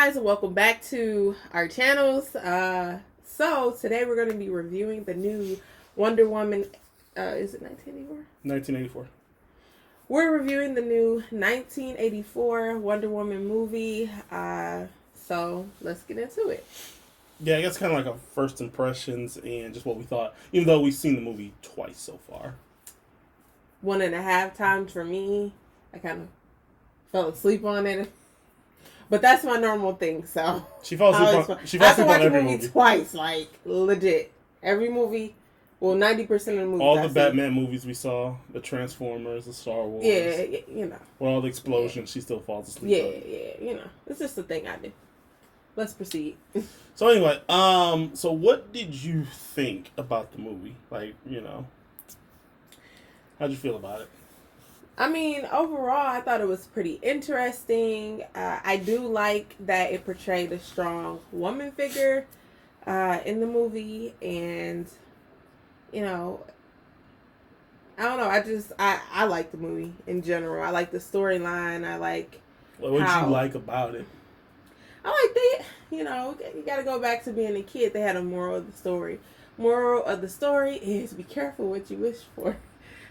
guys, and welcome back to our channels. So today we're going to be reviewing the new Wonder Woman. Is it 1984? 1984. We're reviewing the new 1984 Wonder Woman movie. So let's get into it. Yeah, I guess kind of like our first impressions and just what we thought, even though we've seen the movie twice so far. 1.5 times for me. I kind of fell asleep on it. But that's my normal thing, so. She falls asleep on every movie. Twice, like, legit. Every movie, well, 90% of the movies all the Batman movies we saw, the Transformers, the Star Wars. Yeah, you know. With all the explosions, she still falls asleep. Yeah, you know. It's just a thing I do. Let's proceed. So anyway, so what did you think about the movie? Like, how'd you feel about it? I mean, overall, I thought it was pretty interesting. I do like that it portrayed a strong woman figure in the movie. And, I don't know. I like the movie in general. I like the storyline. I like what did you like about it? I like that, you got to go back to being a kid. They had a moral of the story. Moral of the story is be careful what you wish for.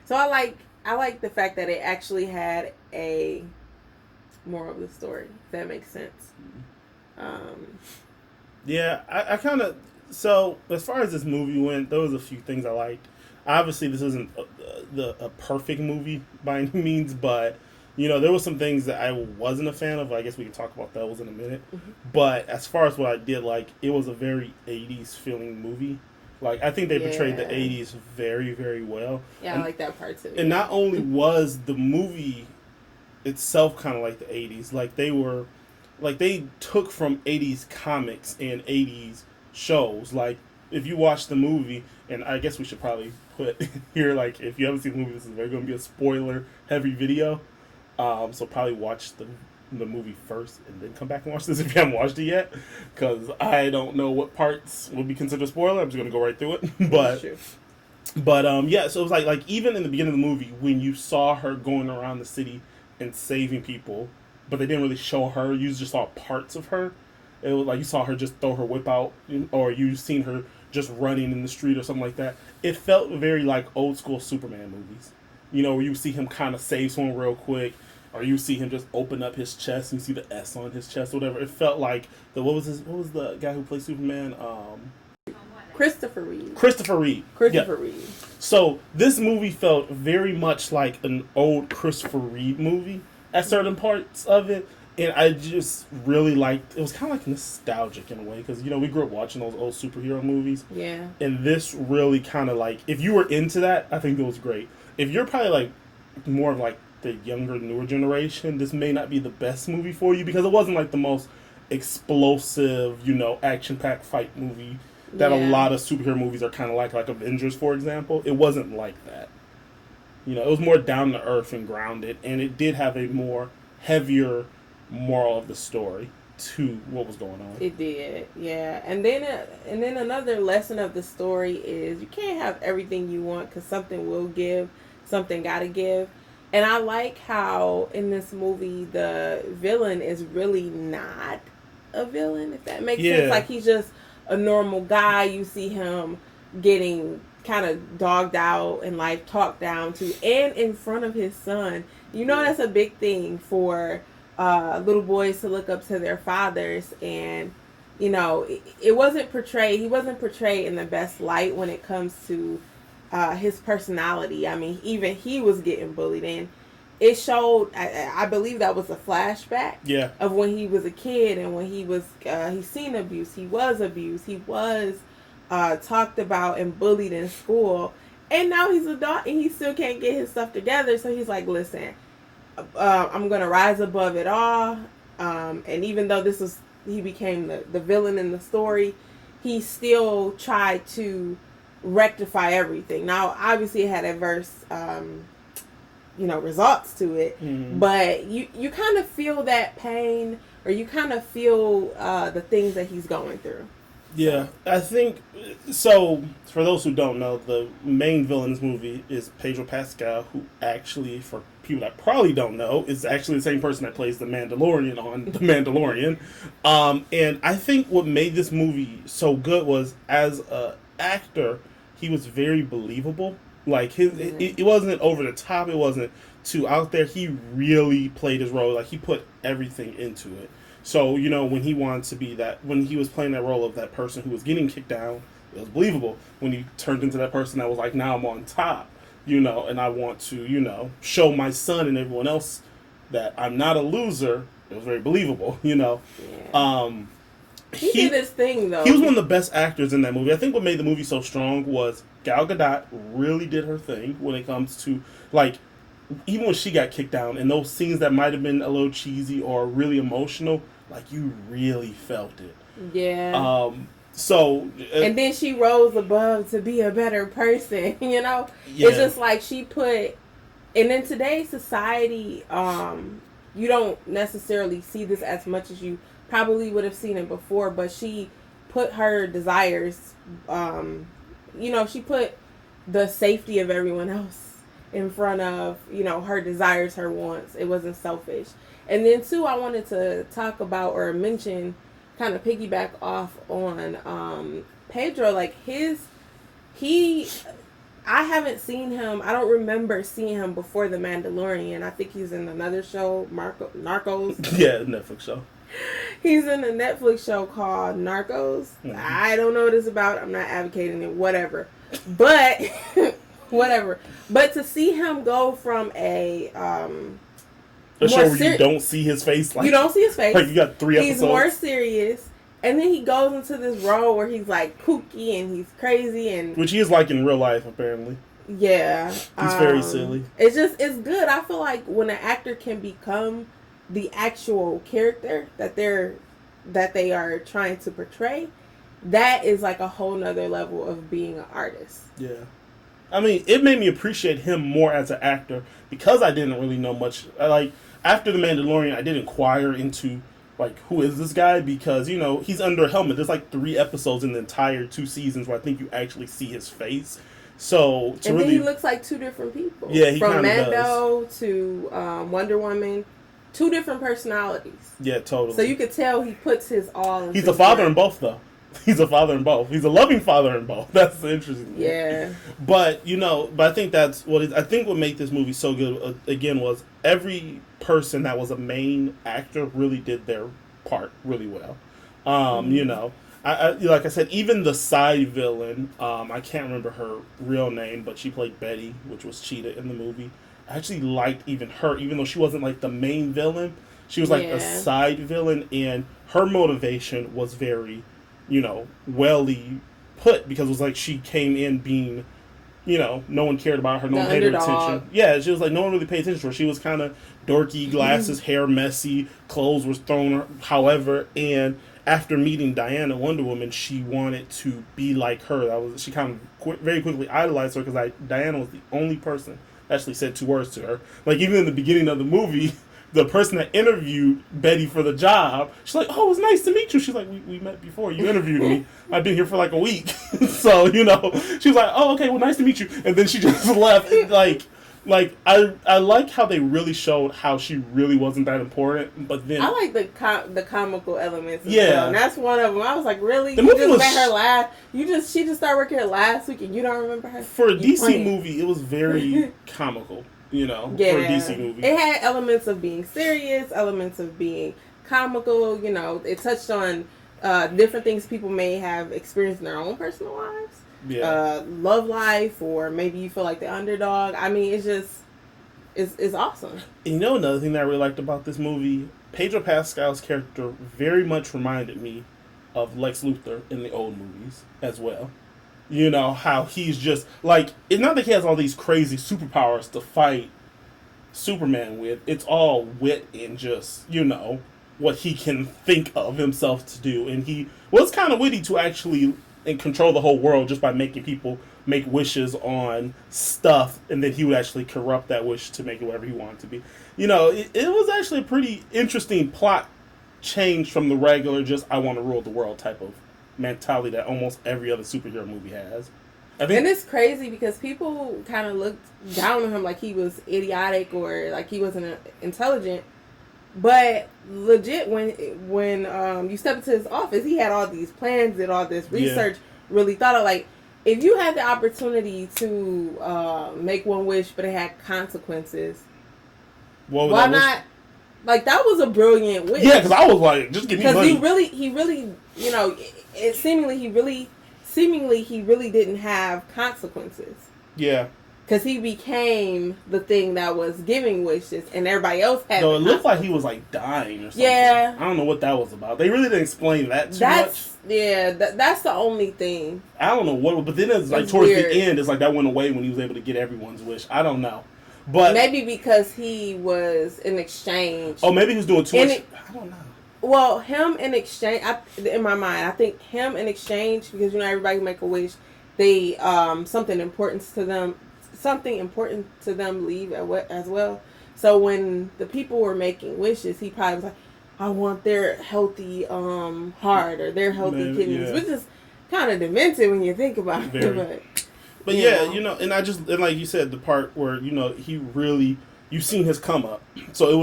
So I like the fact that it actually had a moral of the story, if that makes sense. Yeah, I kind of... So, as far as this movie went, there was a few things I liked. Obviously, this isn't a perfect movie by any means, but, there were some things that I wasn't a fan of. I guess we can talk about those in a minute. Mm-hmm. But as far as what I did like, it was a very 80s feeling movie. Like, I think they portrayed the 80s very, very well. Yeah, I like that part too. And not only was the movie itself kind of like the 80s, they took from 80s comics and 80s shows. Like, if you watch the movie, and I guess we should probably put here, like, if you haven't seen the movie, this is going to be a spoiler-heavy video. So probably watch the movie first and then come back and watch this if you haven't watched it yet, because I don't know what parts would be considered spoiler. I'm just gonna go right through it. but yeah, so it was like even in the beginning of the movie when you saw her going around the city and saving people, but they didn't really show her. You just saw parts of her. It was like you saw her just throw her whip out, or you seen her just running in the street or something like that. It felt very like old school Superman movies, where you see him kind of save someone real quick. Or you see him just open up his chest and you see the S on his chest, or whatever. It felt like what was the guy who played Superman? Christopher Reeve. Christopher Reeve. So this movie felt very much like an old Christopher Reeve movie at certain parts of it, and I just really liked. It was kind of like nostalgic in a way because we grew up watching those old superhero movies. Yeah. And this really kind of like, if you were into that, I think it was great. If you're probably like more of like the younger, newer generation, this may not be the best movie for you because it wasn't like the most explosive, action-packed fight movie that a lot of superhero movies are kind of like Avengers, for example. It wasn't like that. It was more down to earth and grounded, and it did have a more heavier moral of the story to what was going on. It did, yeah. And then another lesson of the story is you can't have everything you want because something will give, something gotta give. And I like how in this movie the villain is really not a villain, if that makes sense. Like he's just a normal guy. You see him getting kind of dogged out and like talked down to, and in front of his son. That's a big thing for little boys to look up to their fathers. And it wasn't portrayed. He wasn't portrayed in the best light when it comes to his personality. I mean, even he was getting bullied, and it showed. I believe that was a flashback. Yeah. Of when he was a kid and when he was he's seen abuse. He was abused. He was talked about and bullied in school, and now he's an adult and he still can't get his stuff together. So he's like, listen, I'm gonna rise above it all. And even though he became the villain in the story, he still tried to rectify everything. Now, obviously, it had adverse, results to it. Mm-hmm. But you kind of feel that pain, or you kind of feel the things that he's going through. Yeah, I think so. For those who don't know, the main villain in this movie is Pedro Pascal, who actually, for people that probably don't know, is actually the same person that plays the Mandalorian on The Mandalorian. And I think what made this movie so good was, as a actor, he was very believable. Like it wasn't over the top. It wasn't too out there. He really played his role. Like he put everything into it. So, when he wanted to be when he was playing that role of that person who was getting kicked down, it was believable. When he turned into that person that was like, now I'm on top, and I want to, show my son and everyone else that I'm not a loser, it was very believable, Yeah. He did his thing, though. He was one of the best actors in that movie. I think what made the movie so strong was Gal Gadot really did her thing when it comes to, like, even when she got kicked down, and those scenes that might have been a little cheesy or really emotional, like, you really felt it. Yeah. And then she rose above to be a better person, Yeah. It's just like she put... And in today's society, you don't necessarily see this as much as you probably would have seen it before, but she put her desires, she put the safety of everyone else in front of, her desires, her wants. It wasn't selfish. And then, too, I wanted to talk about or mention, kind of piggyback off on Pedro. Like, I haven't seen him. I don't remember seeing him before The Mandalorian. I think he's in another show, Narcos. Yeah, Netflix show. He's in a Netflix show called Narcos. Mm-hmm. I don't know what it's about. I'm not advocating it. Whatever. But, whatever. But to see him go from a show where you don't see his face. Like, you don't see his face. Like, you got 3 episodes. He's more serious. And then he goes into this role where he's, like, kooky and he's crazy. And which he is like in real life, apparently. Yeah. He's very silly. It's good. I feel like when an actor can become the actual character that they are trying to portray, that is, like, a whole nother level of being an artist. Yeah. I mean, it made me appreciate him more as an actor because I didn't really know much. After The Mandalorian, I did inquire into, like, who is this guy? Because, he's under a helmet. There's, like, 3 episodes in the entire 2 seasons where I think you actually see his face. So, then he looks like 2 different people. Yeah, he from Mando does. To Wonder Woman. 2 different personalities. Yeah, totally. So you could tell he puts his all into He's a father in both, though. He's a father in both. He's a loving father in both. That's the interesting thing. Yeah. But, I think that's I think what made this movie so good, again, was every person that was a main actor really did their part really well. I like I said, even the side villain, I can't remember her real name, but she played Betty, which was Cheetah in the movie. I actually liked even her, even though she wasn't like the main villain. She was like a side villain, and her motivation was very, welly put, because it was like she came in being, no one cared about her, no one paid her attention. Yeah, she was like, no one really paid attention to her. She was kind of dorky, glasses, hair messy, clothes was thrown however, and after meeting Diana, Wonder Woman, she wanted to be like her. She kind of very quickly idolized her, because Diana was the only person that actually said 2 words to her. Like, even in the beginning of the movie, the person that interviewed Betty for the job, she's like, "Oh, it was nice to meet you." She's like, we met before. You interviewed me. I've been here for like a week." So, she was like, "Oh, okay, well, nice to meet you." And then she just left. I like how they really showed how she really wasn't that important. But then I like the comical elements as well. And that's one of them. I was like, really? The you movie just met her last? She just started working here last week and you don't remember her? For a DC movie, it was very comical. For a DC movie. It had elements of being serious, elements of being comical. It touched on different things people may have experienced in their own personal lives. Yeah. Love life, or maybe you feel like the underdog. I mean, it's awesome. And another thing that I really liked about this movie, Pedro Pascal's character very much reminded me of Lex Luthor in the old movies as well. How he's just, like, it's not that he has all these crazy superpowers to fight Superman with. It's all wit and just, what he can think of himself to do. And he was kind of witty to actually control the whole world just by making people make wishes on stuff, and then he would actually corrupt that wish to make it whatever he wanted to be. It was actually a pretty interesting plot change from the regular just I want to rule the world type of mentality that almost every other superhero movie has. I think, and it's crazy because people kind of looked down on him like he was idiotic or like he wasn't intelligent. But legit, when you step into his office, he had all these plans, did all this research, really thought of, like, if you had the opportunity to make one wish, but it had consequences, why not? Like, that was a brilliant wish. Yeah, because I was like, just give me money. Because he really, you know, seemingly he really didn't have consequences. Yeah. Because he became the thing that was giving wishes, and everybody else had. No, it looked like he was like dying or something. Yeah, I don't know what that was about. They really didn't explain that too much. Yeah, that's the only thing. I don't know what, but then it's like towards the end, it's like that went away when he was able to get everyone's wish. I don't know, but maybe because he was in exchange. Oh, maybe he was doing too much. I don't know. Well, him in exchange, in my mind, I think him in exchange, because you know everybody make a wish, they something important to them leave as well. So when the people were making wishes, he probably was like, I want their healthy heart or their healthy kidneys, which is kind of demented when you think about it. But yeah, you know, and like you said, the part where, you know, you've seen his come up. So I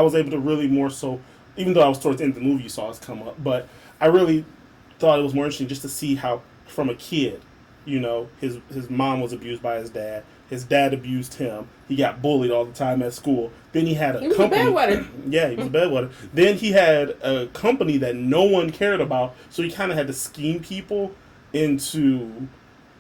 was able to really more so, even though I was towards the end of the movie, you saw his come up, but I really thought it was more interesting just to see how, from a kid, you know, his mom was abused by his dad. His dad abused him. He got bullied all the time at school. Then he had a company. He was a bedwetter. Yeah, he was a bedwetter. Then he had a company that no one cared about, so he kind of had to scheme people into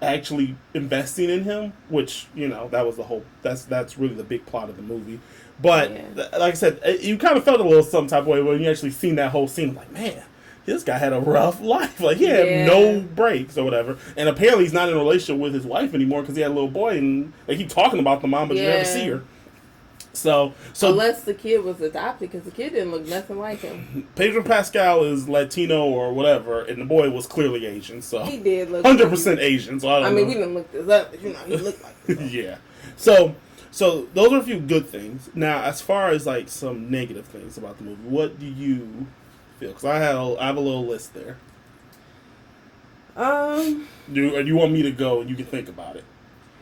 actually investing in him, which, you know, that was the whole, that's really the big plot of the movie. But, like I said, you kind of felt a little some type of way when you actually seen that whole scene. Like, man, this guy had a rough life. Like, he had no breaks or whatever. And apparently he's not in a relationship with his wife anymore because he had a little boy, and they keep talking about the mom, but you never see her. So unless the kid was adopted, because the kid didn't look nothing like him. Pedro Pascal is Latino or whatever, and the boy was clearly Asian. So he did look 100% Asian. So I mean, we didn't look this up, but you know, he looked like him. Yeah. So those are a few good things. Now, as far as like some negative things about the movie, what do you feel? Because I have a little list there. Do you want me to go and you can think about it?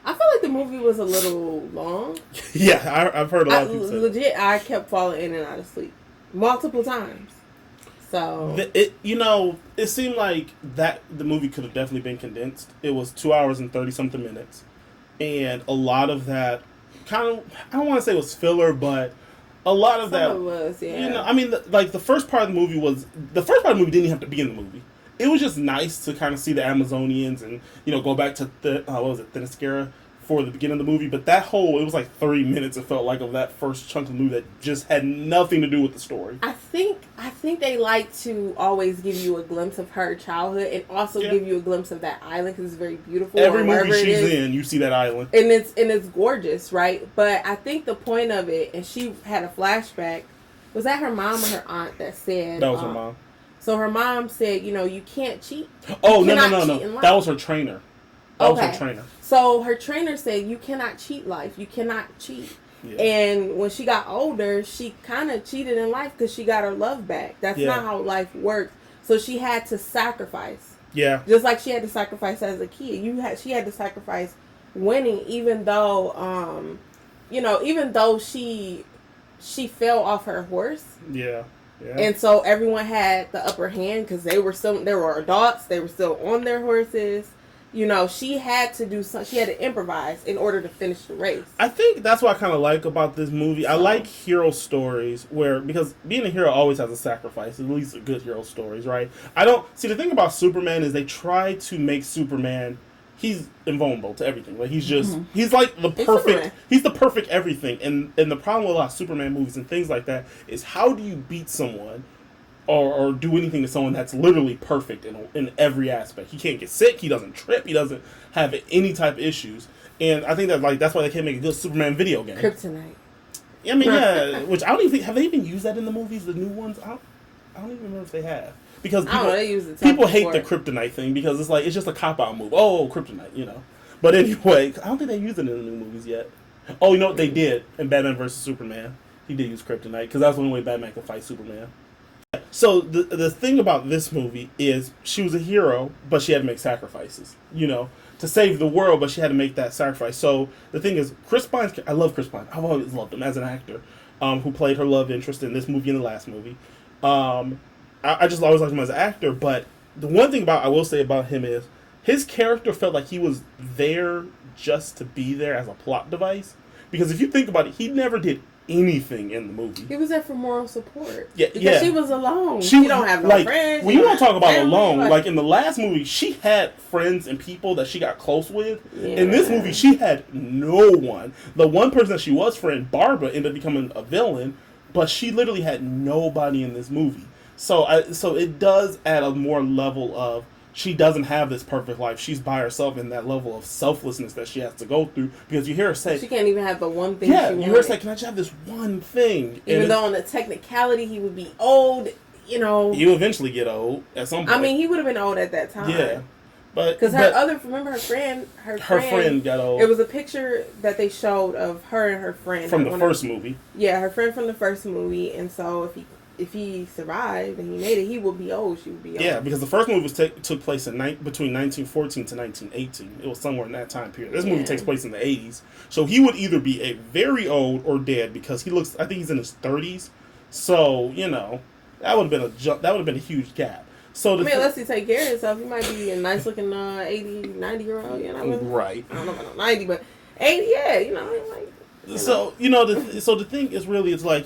I feel like the movie was a little long. Yeah, I've heard a lot of people say legit, I kept falling in and out of sleep multiple times. So it seemed like that the movie could have definitely been condensed. It was 2 hours and 30-something minutes, and a lot of that kind of, I don't want to say it was filler, but a lot of that was, yeah. You know, I mean, the first part of the movie didn't even have to be in the movie. It was just nice to kind of see the Amazonians and, you know, go back to Themyscira for the beginning of the movie. But it was like 30 minutes, it felt like, of that first chunk of the movie that just had nothing to do with the story. I think they like to always give you a glimpse of her childhood and also give you a glimpse of that island because it's very beautiful. Every movie she's in, you see that island. And it's gorgeous, right? But I think the point of it, and she had a flashback, was that her mom or her aunt that said... That was her mom. So her mom said, you know, you can't cheat. Oh, no. That was her trainer. That was her trainer. So her trainer said, you cannot cheat life. You cannot cheat. Yeah. And when she got older, she kind of cheated in life because she got her love back. That's not how life works. So she had to sacrifice. Yeah. Just like she had to sacrifice as a kid. She had to sacrifice winning, even though, even though she fell off her horse. Yeah. Yeah. And so everyone had the upper hand because they were adults. They were still on their horses. You know, she had to improvise in order to finish the race. I think that's what I kind of like about this movie. I like hero stories because being a hero always has a sacrifice, at least good hero stories, right? The thing about Superman is they try to make Superman, he's invulnerable to everything. Like, he's just, he's like he's the perfect everything. And the problem with a lot of Superman movies and things like that is, how do you beat someone or do anything to someone that's literally perfect in every aspect? He can't get sick, he doesn't trip, he doesn't have any type of issues. And I think that's why they can't make a good Superman video game. Kryptonite. I mean, yeah, which I don't even think, have they even used that in the movies, the new ones? I don't even remember if they have. Because people hate the kryptonite thing because it's just a cop-out move. Oh, kryptonite, you know. But anyway, I don't think they used it in the new movies yet. Oh, you know what they did in Batman vs. Superman? He did use kryptonite because that's the only way Batman could fight Superman. So the thing about this movie is she was a hero, but she had to make sacrifices. To save the world, but she had to make that sacrifice. So the thing is, Chris Pine's. I love Chris Pine. I've always loved him as an actor, who played her love interest in this movie and the last movie. I just always liked him as an actor. But the one thing I will say about him is his character felt like he was there just to be there as a plot device. Because if you think about it, he never did anything in the movie. He was there for moral support. Yeah, because she was alone. She don't have no friends. When you want to talk about alone, like in the last movie, she had friends and people that she got close with. Yeah. In this movie, she had no one. The one person that she was friend, Barbara, ended up becoming a villain, but she literally had nobody in this movie. So it does add a more level of she doesn't have this perfect life. She's by herself in that level of selflessness that she has to go through. Because you hear her say... She can't even have the one thing she wanted. You hear her say, can I just have this one thing? Even though on the technicality he would be old, He'll eventually get old at some point. I mean, he would have been old at that time. Yeah. Because remember her friend got old. It was a picture that they showed of her and her friend. From the first movie. Yeah, her friend from the first movie. And so if he survived and he made it, he would be old. She would be old. Yeah, because the first movie took place between 1914 to 1918. It was somewhere in that time period. This movie takes place in the 80s. So he would either be a very old or dead because I think he's in his 30s. So, that would have been a huge gap. So unless he take care of himself, he might be a nice looking 80, 90-year-old. Right. I don't know about 90, but 80, yeah, So the thing is really, it's like,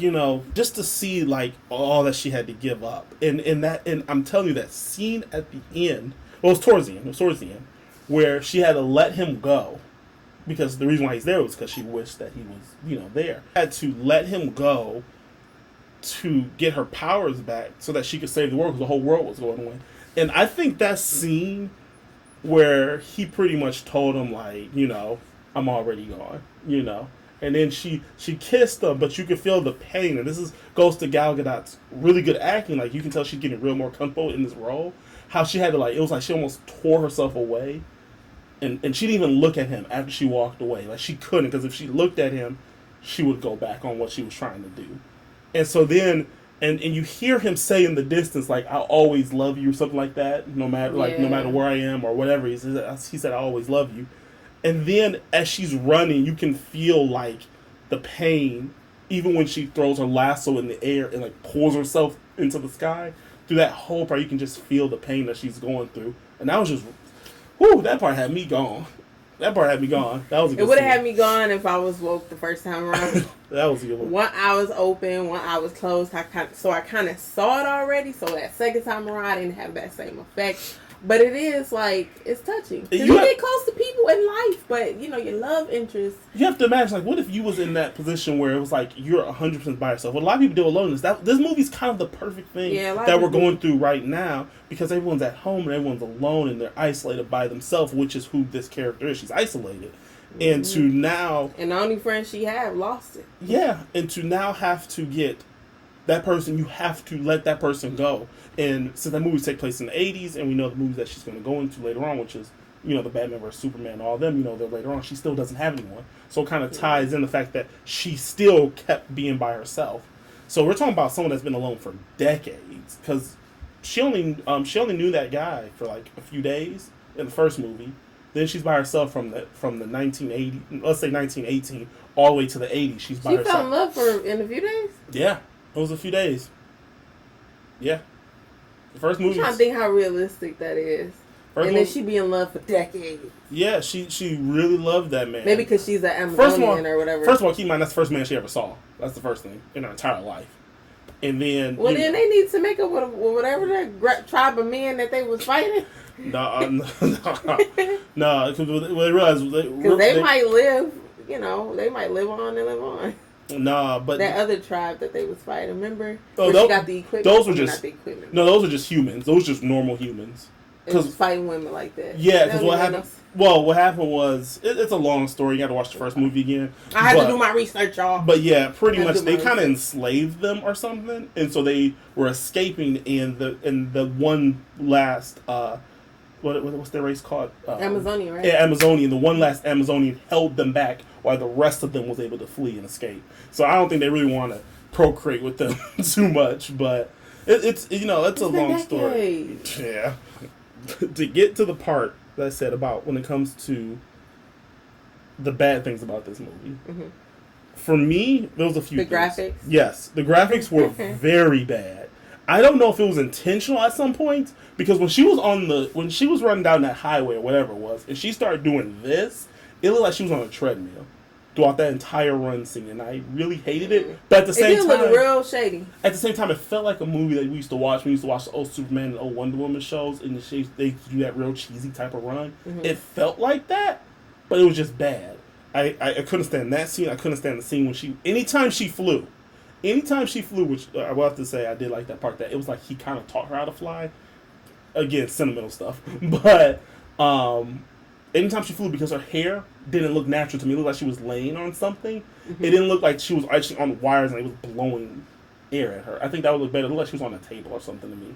just to see like all that she had to give up, and I'm telling you that scene at the end. Well, it was towards the end, where she had to let him go, because the reason why he's there was because she wished that he was there. Had to let him go to get her powers back so that she could save the world because the whole world was going away. And I think that scene where he pretty much told him like, I'm already gone, And then she kissed him, but you could feel the pain. And this goes to Gal Gadot's really good acting. Like, you can tell she's getting real more comfortable in this role. How she had to, it was like she almost tore herself away. And she didn't even look at him after she walked away. Like, she couldn't, because if she looked at him, she would go back on what she was trying to do. And so then, and you hear him say in the distance, like, I'll always love you, or something like that, no matter where I am, or whatever. He said, I'll always love you. And then as she's running, you can feel like the pain, even when she throws her lasso in the air and like pulls herself into the sky. Through that whole part, you can just feel the pain that she's going through. And that was just, that part had me gone. That part had me gone. That was a good It would have scene. had me gone if I was woke the first time around. That was a good one. One eye was open, one eye was closed. I kind of saw it already. So that second time around, I didn't have that same effect. But it is like, it's touching. Because you get close to people in life, but your love interest. You have to imagine, like, what if you was in that position where it was like you're 100% by yourself? What a lot of people do alone is this movie's kind of the perfect thing that we're going through right now, because everyone's at home and everyone's alone and they're isolated by themselves, which is who this character is. She's isolated. Mm-hmm. And to now... And the only friend she had lost it. Yeah, and to now have to get that person, you have to let that person go. And since that movie takes place in the 80s, and we know the movies that she's going to go into later on, which is, the Batman vs. Superman, all them, that later on, she still doesn't have anyone. So it kind of ties in the fact that she still kept being by herself. So we're talking about someone that's been alone for decades, because she only knew that guy for like a few days in the first movie. Then she's by herself from the 1980, let's say 1918, all the way to the 80s. She's by herself. She fell in love in a few days? Yeah, it was a few days. Yeah. The first movie. I'm trying to think how realistic that is. Then she be in love for decades. Yeah, she really loved that man. Maybe because she's an Amazonian or whatever. First of all, keep in mind, that's the first man she ever saw. That's the first thing in her entire life. And then... Well, then they need to make up with whatever that tribe of men that they was fighting. No, because they realize... Because they might live, they might live on and live on. Nah, but... That other tribe that they was fighting, remember? Oh, she got the equipment. Those were just... Not the equipment. No, those are just humans. Those are just normal humans. Because fighting women like that. Yeah, because what happened... Well, what happened was... It's a long story. You got to watch the first movie again. I had to do my research, y'all. But yeah, pretty much they kind of enslaved them or something. And so they were escaping in the one last... what's their race called? Amazonian, right? Yeah, Amazonian. The one last Amazonian held them back while the rest of them was able to flee and escape. So I don't think they really want to procreate with them too much. But It's it's a long story. Decades. Yeah. To get to the part that I said about when it comes to the bad things about this movie. Mm-hmm. For me, there was a few The things. graphics? Yes, the graphics were very bad. I don't know if it was intentional at some point, because when she was running down that highway or whatever it was, and she started doing this, it looked like she was on a treadmill throughout that entire run scene, and I really hated it. But at the same time, it did look real shady. At the same time, it felt like a movie that we used to watch. We used to watch the old Superman and old Wonder Woman shows, and they do that real cheesy type of run. Mm-hmm. It felt like that, but it was just bad. I couldn't stand that scene. I couldn't stand the scene when anytime she flew, which I will have to say I did like that part, that it was like he kind of taught her how to fly. Again, sentimental stuff. But anytime she flew, because her hair didn't look natural to me, it looked like she was laying on something. Mm-hmm. It didn't look like she was actually on wires and it was blowing air at her. I think that would look better. It looked like she was on a table or something to me.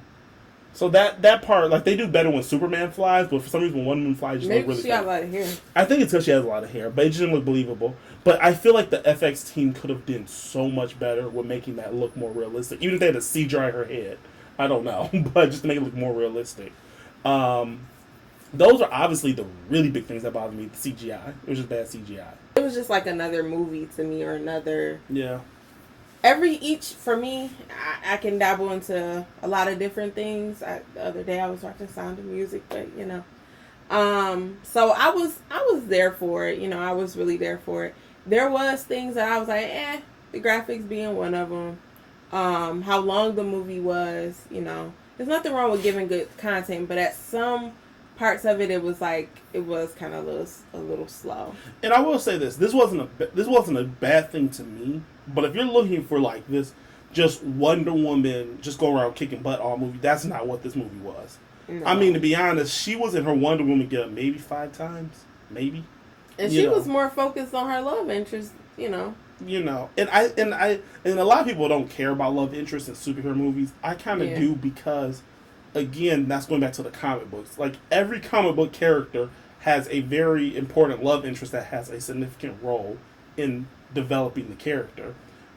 So that part, like, they do better when Superman flies, but for some reason when Wonder Woman flies, just maybe look really she got a lot of hair. I think it's because she has a lot of hair, but it just didn't look believable. But I feel like the FX team could have done so much better with making that look more realistic. Even if they had to CGI her head, I don't know, but just to make it look more realistic. Those are obviously the really big things that bother me. The CGI, it was just bad CGI. It was just like another movie to me, or another. Yeah. For me, I can dabble into a lot of different things. The other day I was watching Sound of Music, but so I was there for it. I was really there for it. There was things that I was like, the graphics being one of them. How long the movie was, there's nothing wrong with giving good content, but at some parts of it was kind of a little slow. And I will say this wasn't a bad thing to me. But if you're looking for like this, just Wonder Woman, just go around kicking butt all movie, that's not what this movie was. No. I mean, to be honest, she was in her Wonder Woman get maybe 5 times, maybe. And she was more focused on her love interest, and a lot of people don't care about love interests in superhero movies. I kind of do, because, again, that's going back to the comic books. Like, every comic book character has a very important love interest that has a significant role in developing the character.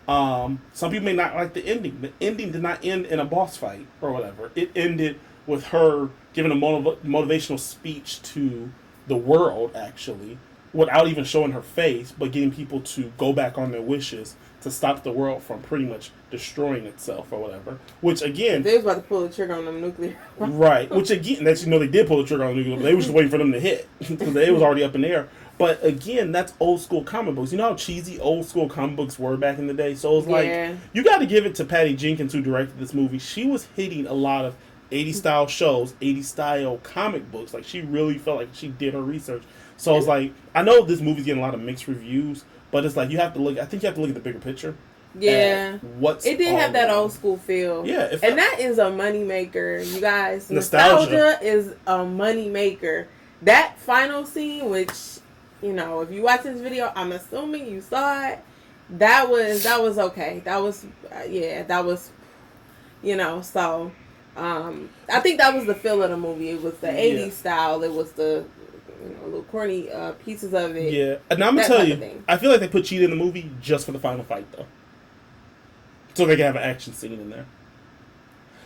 Some people may not like the ending. The ending did not end in a boss fight or whatever. It ended with her giving a motivational speech to the world, actually, without even showing her face, but getting people to go back on their wishes to stop the world from pretty much destroying itself or whatever. Which, again, they was about to pull the trigger on them nuclear. Right. Which, again, they did pull the trigger on the nuclear, but they were just waiting for them to hit, because it was already up in the air. But again, that's old school comic books. You know how cheesy old school comic books were back in the day? So it's like, you got to give it to Patty Jenkins, who directed this movie. She was hitting a lot of 80s style shows, 80s style comic books. Like, she really felt like she did her research. So it's like, I know this movie's getting a lot of mixed reviews, but it's like, I think you have to look at the bigger picture. Yeah. It did have that old school feel. Yeah. And that is a moneymaker, you guys. Nostalgia is a moneymaker. That final scene, which, if you watch this video, I'm assuming you saw it. That was okay. That was, so, I think that was the feel of the movie. It was the 80s style. It was the, little corny pieces of it. Yeah. And I'm going to tell you, I feel like they put Cheetah in the movie just for the final fight, though. So they can have an action scene in there.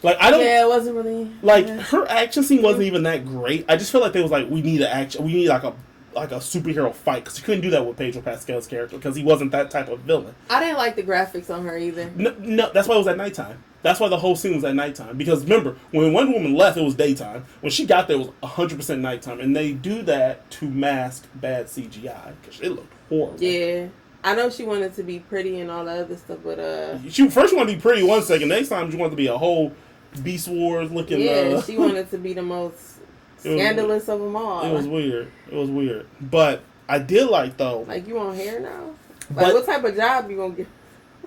Like, I don't. Yeah, it wasn't really. Like, her action scene wasn't even that great. I just feel like they was like, we need like a superhero fight, because you couldn't do that with Pedro Pascal's character, because he wasn't that type of villain. I didn't like the graphics on her either. No, that's why it was at nighttime. That's why the whole scene was at nighttime. Because remember, when Wonder Woman left, it was daytime. When she got there, it was 100% nighttime, and they do that to mask bad CGI, because it looked horrible. Yeah. I know she wanted to be pretty and all the other stuff, but she first wanted to be pretty one second. Next time she wanted to be a whole Beast Wars looking. Yeah, she wanted to be the most scandalous of them all. It was weird. But I did like, though. Like, you want hair now? Like, what type of job you gonna get?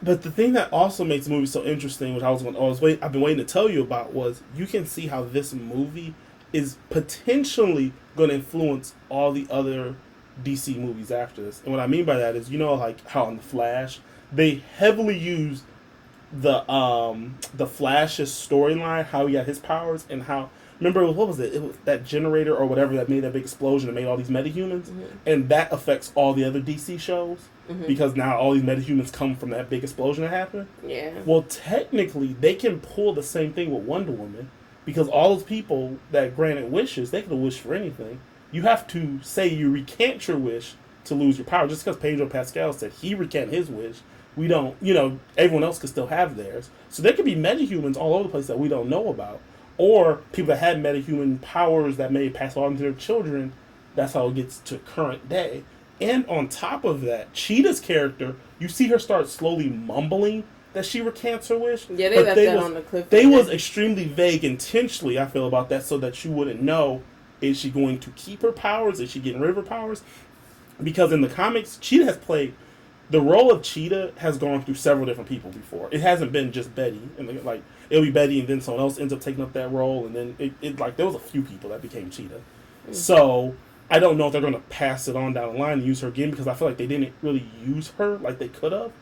But the thing that also makes the movie so interesting, which I've been waiting to tell you about, was you can see how this movie is potentially going to influence all the other DC movies after this. And what I mean by that is, like how in The Flash, they heavily use the Flash's storyline, how he got his powers, and how remember what was it? It was that generator or whatever that made that big explosion and made all these metahumans, and that affects all the other DC shows because now all these metahumans come from that big explosion that happened. Yeah. Well, technically, they can pull the same thing with Wonder Woman because all those people that granted wishes, they could have wished for anything. You have to say you recant your wish to lose your power. Just because Pedro Pascal said he recanted his wish, we don't, everyone else could still have theirs. So there could be metahumans all over the place that we don't know about. Or people that had metahuman powers that may pass on to their children. That's how it gets to current day. And on top of that, Cheetah's character, you see her start slowly mumbling that she recants her wish. Yeah, they left that on the cliff. They was extremely vague intentionally, I feel, about that so that you wouldn't know, is she going to keep her powers? Is she getting rid of her powers? Because in the comics, Cheetah has played... The role of Cheetah has gone through several different people before. It hasn't been just Betty. And it'll be Betty and then someone else ends up taking up that role. And then there was a few people that became Cheetah. Mm-hmm. So I don't know if they're going to pass it on down the line and use her again because I feel like they didn't really use her like they could have.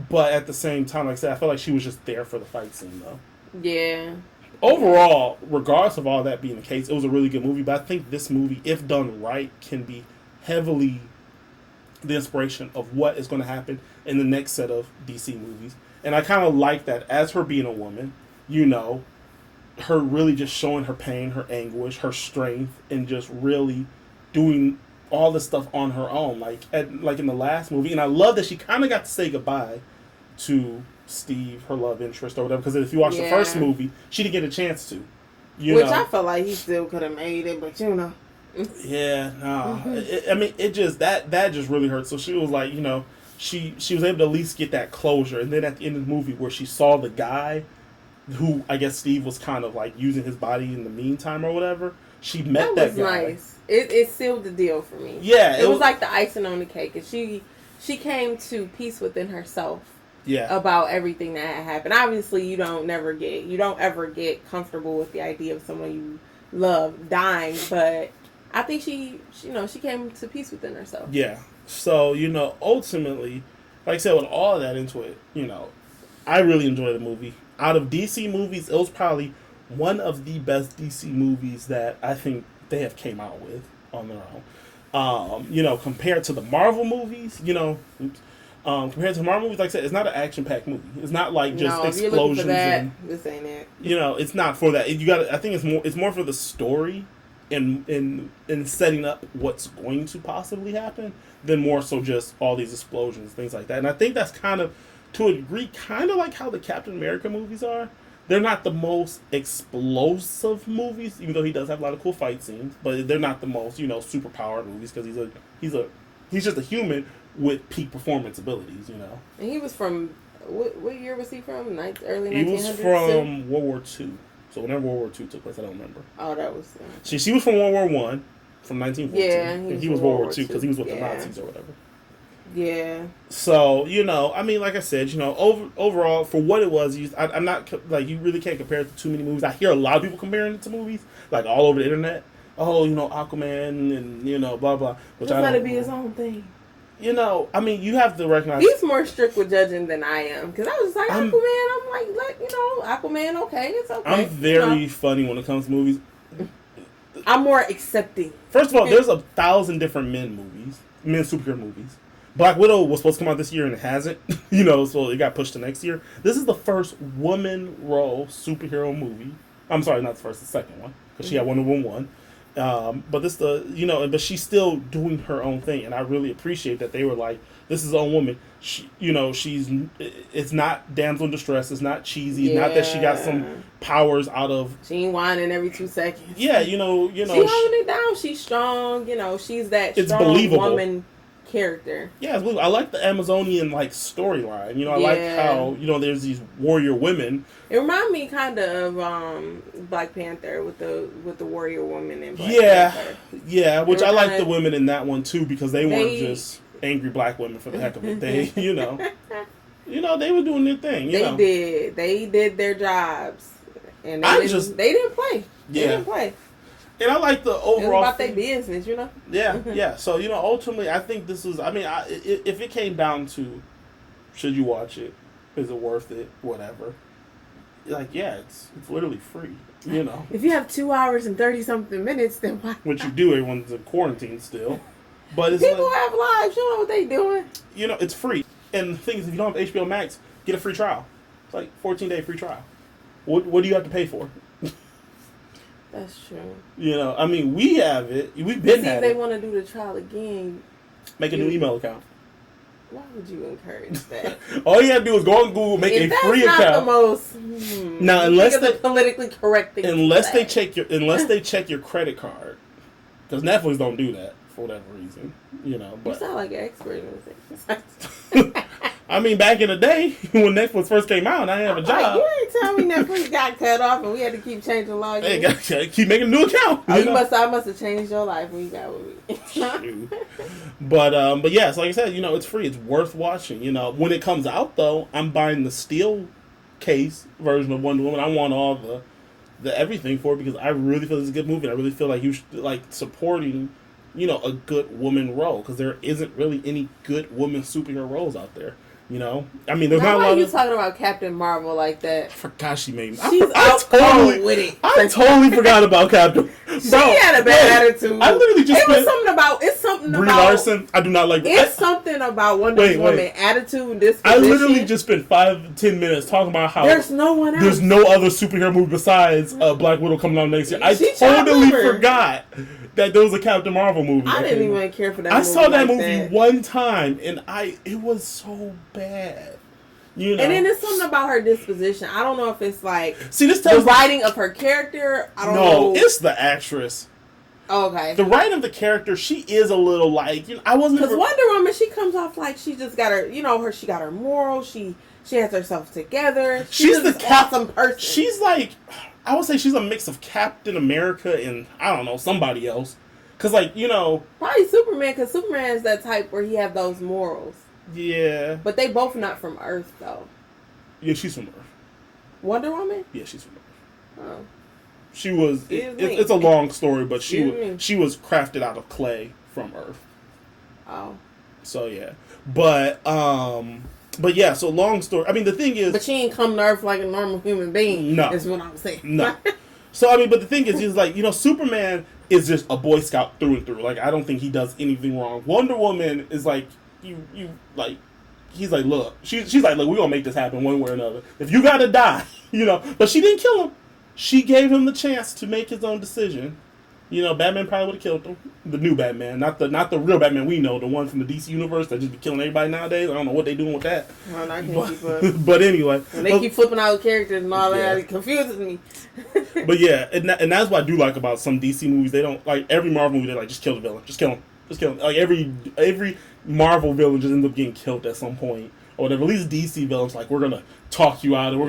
But at the same time, like I said, I feel like she was just there for the fight scene, though. Yeah. Overall, regardless of all that being the case, it was a really good movie. But I think this movie, if done right, can be heavily the inspiration of what is going to happen in the next set of DC movies. And I kind of like that as her being a woman, her really just showing her pain, her anguish, her strength, and just really doing all this stuff on her own, like in the last movie. And I love that she kind of got to say goodbye to Steve, her love interest or whatever, because if you watch the first movie, she didn't get a chance to. Which I felt like he still could have made it, but Yeah, no. It just that just really hurt. So she was like, she was able to at least get that closure. And then at the end of the movie, where she saw the guy who I guess Steve was kind of like using his body in the meantime or whatever, she met that guy. That was nice. It sealed the deal for me. Yeah, it was like the icing on the cake, and she came to peace within herself. Yeah. About everything that had happened. Obviously, you don't ever get comfortable with the idea of someone you love dying, but I think she came to peace within herself. Yeah. So, ultimately, like I said, with all of that into it, I really enjoyed the movie. Out of DC movies, it was probably one of the best DC movies that I think they have came out with on their own. Compared to the Marvel movies, compared to Marvel movies, like I said, it's not an action-packed movie. It's not like just explosions. For that, this ain't it. It's not for that. I think it's more for the story. In setting up what's going to possibly happen, than more so just all these explosions, things like that. And I think that's kind of, to a degree, kind of like how the Captain America movies are. They're not the most explosive movies, even though he does have a lot of cool fight scenes. But they're not the most, super powered movies because he's just a human with peak performance abilities, And he was from what year was he from? Early 1900s. He was from World War II. So whenever World War II took place, I don't remember. Oh, that was... She was from World War One, from 1914. Yeah, and he was World War II because he was with the Nazis or whatever. Yeah. So, like I said, overall, for what it was, I'm not, you really can't compare it to too many movies. I hear a lot of people comparing it to movies, all over the internet. Oh, Aquaman and, blah, blah. Just let it be his own thing. You have to recognize... He's more strict with judging than I am. Because I was like, Aquaman, Aquaman, okay, it's okay. I'm very funny when it comes to movies. I'm more accepting. First of all, there's 1,000 different men superhero movies. Black Widow was supposed to come out this year and it hasn't. So it got pushed to next year. This is the first woman role superhero movie. I'm sorry, not the first, the second one. Because she had Wonder Woman 1. But but she's still doing her own thing, and I really appreciate that they were like, this is a woman. She, it's not damsel in distress. It's not cheesy. Not that she got some powers out of. She ain't whining every 2 seconds. Yeah, She holding it down. She's strong. She's that strong woman character. Yeah, it's believable. I like the Amazonian storyline. I like how there's these warrior women. It reminded me kind of Black Panther with the warrior women in Black Panther. Yeah, which I like the women in that one too because they weren't just angry black women for the heck of it. They, they were doing their thing. They did their jobs, and they didn't play. They didn't play. And I like the overall... It was about their business, Yeah. So, ultimately, I think this was... if it came down to should you watch it, Is it worth it? Whatever. Like, yeah, it's literally free. You know. If you have 2 hours and 30 something minutes, then why? What you do, everyone's in quarantine still. But it's People like, have lives. You know what they doing. you know, it's free. And the thing is, if you don't have HBO Max, get a free trial. It's like 14-day free trial. What do you have to pay for? That's true. You know, I mean, we have it. We've been See, if had they it. want to do the trial again, Make a new email account. why would you encourage that? All you have to do is go on Google, make If a free that's not account. the most. Now, unless the politically correct thing. unless to they say. check your credit card, because Netflix don't do that for whatever reason. You know, You but sound like an expert in this. I mean, back in the day when Netflix first came out, and I didn't have a job. You ain't tell me Netflix got cut off and we had to keep changing logins. Hey, gotta keep making a new account. Oh, you know? I must have changed your life when you got with me. Shoot. But yeah, so like I said, you know, it's free. It's worth watching. You know, when it comes out though, I'm buying the steel case version of Wonder Woman. I want all the everything for it because I really feel it's a good movie. I really feel like you should like supporting, you know, a good woman role because there isn't really any good woman superhero roles out there. You know, I mean, there's now, not a why lot are you of. talking about Captain Marvel like that? I forgot she made me. She's out cold with it. I totally forgot about Captain. She had a bad attitude. I literally just. It's something Brie about. Larson. I do not like. It's something about Wonder Woman attitude and disposition. I literally just spent 5-10 minutes talking about how there's no one else. There's no other superhero movie besides Black Widow coming out next year. I She totally chopped liver. forgot that there was a Captain Marvel movie. I didn't even care for that. I saw that like movie that. one time, and it was so bad. You know, And then it's something about her disposition. I don't know if it's like see this the tells writing of her character. I don't know. No, it's the actress. Oh, okay. The writing of the character, she is a little like, you know, I wasn't Because Wonder Woman, she comes off like she just got her, you know, she got her morals. She has herself together. She's the awesome person. She's like, I would say she's a mix of Captain America and I don't know somebody else. Cause like, you know, probably Superman. Because Superman is that type where he have those morals. Yeah. But they both not from Earth though. Yeah, she's from Earth. Wonder Woman? Yeah, she's from Earth. Oh. She was. It's a long story, but she was crafted out of clay from Earth. Oh. So yeah, but yeah. So long story. I mean, the thing is, but she ain't come to Earth like a normal human being. No, is what I'm saying. No. So I mean, but the thing is like, you know, Superman is just a Boy Scout through and through. Like, I don't think he does anything wrong. Wonder Woman is like you like. He's like, look. She's like, look, we're gonna make this happen one way or another. If you gotta die, you know. But she didn't kill him. She gave him the chance to make his own decision. You know, Batman probably would have killed him. The new Batman, not the real Batman we know, the one from the DC universe that just be killing everybody nowadays. I don't know what they doing with that. Well, I can't keep up. But anyway, when they keep flipping out characters and all that, it confuses me. But yeah, and that's what I do like about some DC movies. They don't like every Marvel movie. They like just kill the villain, just kill him, just kill him. Like every Marvel villain just ends up getting killed at some point. Or whatever. At least DC villains like, we're gonna talk you out and we're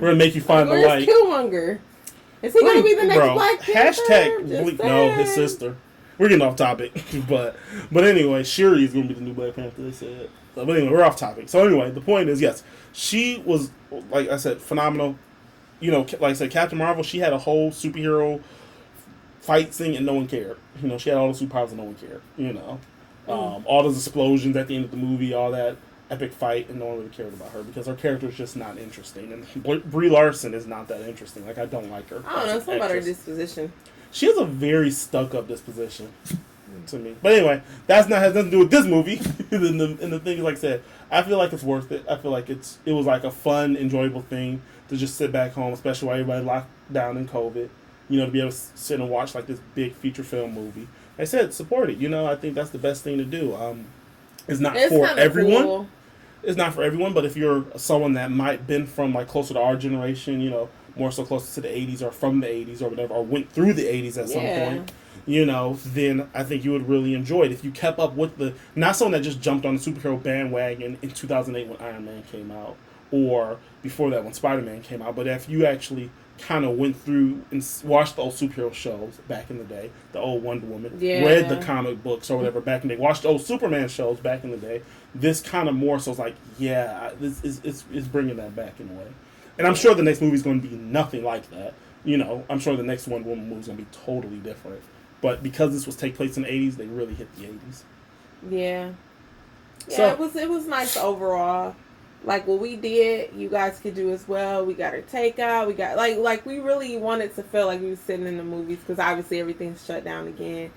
gonna make you find the light. Where's Killmonger? Is he gonna be the next Black Panther? Hashtag no, his sister. We're getting off topic, but anyway, Shuri is gonna be the new Black Panther. They said. So, but anyway, we're off topic. So anyway, the point is, yes, she was, like I said, phenomenal. You know, like I said, Captain Marvel. She had a whole superhero fight scene and no one cared. You know, she had all the superpowers and no one cared. You know, all those explosions at the end of the movie, all that epic fight, and no one really cared about her because her character is just not interesting. And Brie Larson is not that interesting. Like, I don't like her. I don't know, something about her disposition. She has a very stuck-up disposition to me. But anyway, has nothing to do with this movie. and the thing is, like I said, I feel like it's worth it. I feel like it was like a fun, enjoyable thing to just sit back home, especially while everybody locked down in COVID. You know, to be able to sit and watch like this big feature film movie. Like I said, support it. You know, I think that's the best thing to do. It's not for everyone. Cool. It's not for everyone, but if you're someone that might been from like closer to our generation, you know, more so closer to the 80s or from the 80s or whatever, or went through the 80s at some point, you know, then I think you would really enjoy it. If you kept up with not someone that just jumped on the superhero bandwagon in 2008 when Iron Man came out, or before that when Spider-Man came out, but if you actually kind of went through and watched the old superhero shows back in the day, the old Wonder Woman, read the comic books or whatever back in the day, watched the old Superman shows back in the day, this kind of more so is like, this is bringing that back in a way. And I'm sure the next movie is going to be nothing like that. You know, I'm sure the next Wonder Woman movie is going to be totally different. But because this was take place in the 80s, they really hit the 80s. Yeah. Yeah, so, it was nice overall. like what we did, you guys could do as well. We got our takeout. We got like we really wanted to feel like we were sitting in the movies because obviously everything's shut down again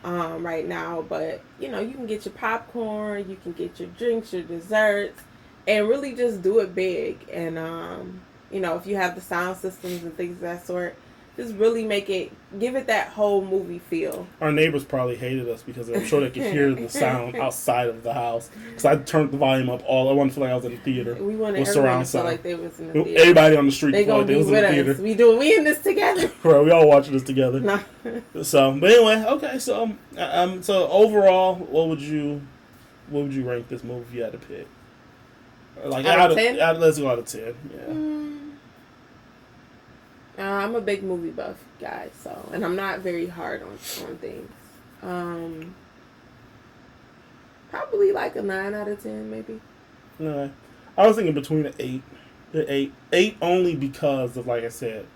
right now. But you know, you can get your popcorn, you can get your drinks, your desserts, and really just do it big. And you know, if you have the sound systems and things of that sort, just really give it that whole movie feel. Our neighbors probably hated us because I'm sure they could hear the sound outside of the house. Because I turned the volume up all. I wanted to feel like I was in the theater. We wanted everyone to feel like they was in the theater. Everybody on the street they felt like they was in the theater. We in this together. Bro, we all watching this together. Nah. So, but anyway, okay. So, so overall, what would you rank this movie if you had to pick? Like out of 10? Let's go out of 10. Yeah. I'm a big movie buff guy, and I'm not very hard on things. Probably like a 9 out of 10, maybe. No, I was thinking between an 8. The 8 only because of, like I said,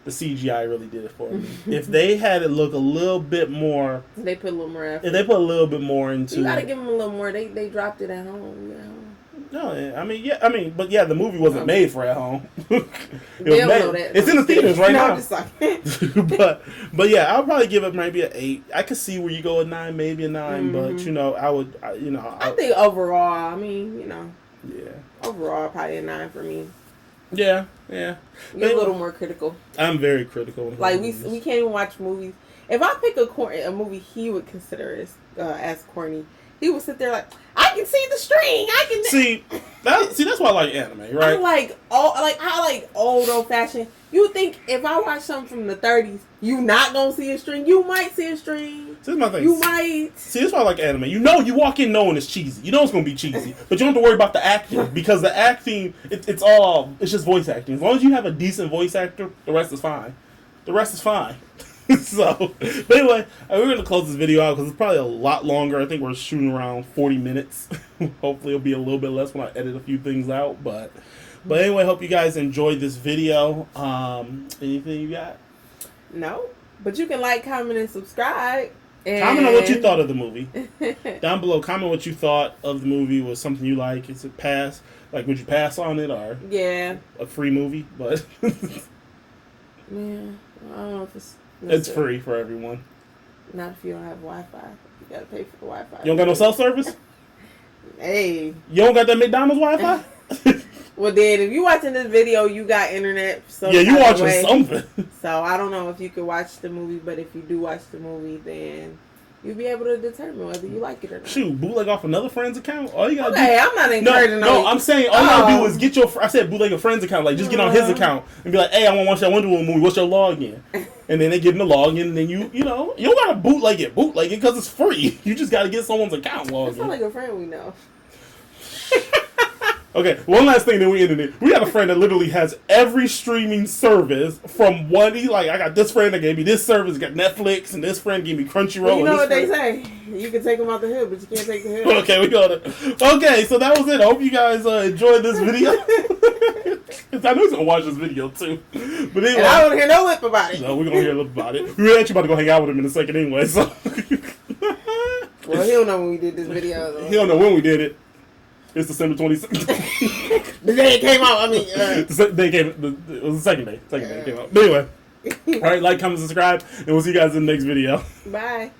the CGI really did it for me. If they had it look a little bit more, they put a little more effort. If they put a little bit more into, you gotta give them a little more. They dropped it at home, you know. No, but the movie wasn't made for at home. They don't know that. It's in the theaters right now. I'm just like, but yeah, I'll probably give it maybe an 8. I could see where you go at 9, maybe a 9, but you know, I think overall, I mean, you know, yeah, overall probably a 9 for me. Yeah. You're a little more critical. I'm very critical. Like we can't even watch movies. If I pick a movie he would consider as corny, he would sit there like, I can see the string. I can see. That's why I like anime, right? I like old fashioned. You would think if I watch something from the 30s, you not gonna see a string. You might see a string. See, that's my thing. You might. See, that's why I like anime. You know, you walk in knowing it's cheesy. You know it's gonna be cheesy, but you don't have to worry about the acting because the acting, it's just voice acting. As long as you have a decent voice actor, the rest is fine. So, but anyway, we're going to close this video out because it's probably a lot longer. I think we're shooting around 40 minutes. Hopefully it'll be a little bit less when I edit a few things out. But anyway, hope you guys enjoyed this video. Anything you got? No, but you can like, comment, and subscribe. And comment on what you thought of the movie. Down below, comment what you thought of the movie. Was something you like? Is it pass? Like, would you pass on it or a free movie? But yeah, I don't know if it's free for everyone. Not if you don't have Wi-Fi. You gotta pay for the Wi-Fi. You don't got no cell service? Hey. You don't got that McDonald's Wi-Fi? Well, then, if you watching this video, you got internet. Yeah, you watching something. So, I don't know if you could watch the movie, but if you do watch the movie, then you'll be able to determine whether you like it or not. Shoot, bootleg off another friend's account? All you gotta do... I'm not encouraging No, I'm saying all you gotta do is get your... I said bootleg a friend's account. Like, just get on his account and be like, hey, I want to watch that Wonder Woman movie. What's your login? And then they give them the login, and then you know, you don't gotta bootleg it because it's free. You just gotta get someone's account login. It's not like a friend we know. Okay, one last thing, then we ended it. We have a friend that literally has every streaming service from one. I got this friend that gave me this service, got Netflix, and this friend gave me Crunchyroll. Well, you know what they say? You can take them out the hood, but you can't take the hood. Okay, we got it. Okay, so that was it. I hope you guys enjoyed this video. I know he's gonna watch this video too. But anyway, and I don't hear no lip about it. No, we're gonna hear a lip about it. We're actually about to go hang out with him in a second anyway. So, well, he don't know when we did this video. Though. He don't know when we did it. It's December 26th. The day it came out. I mean, it was the second day. It came out. But anyway, all right, like, comment, subscribe, and we'll see you guys in the next video. Bye.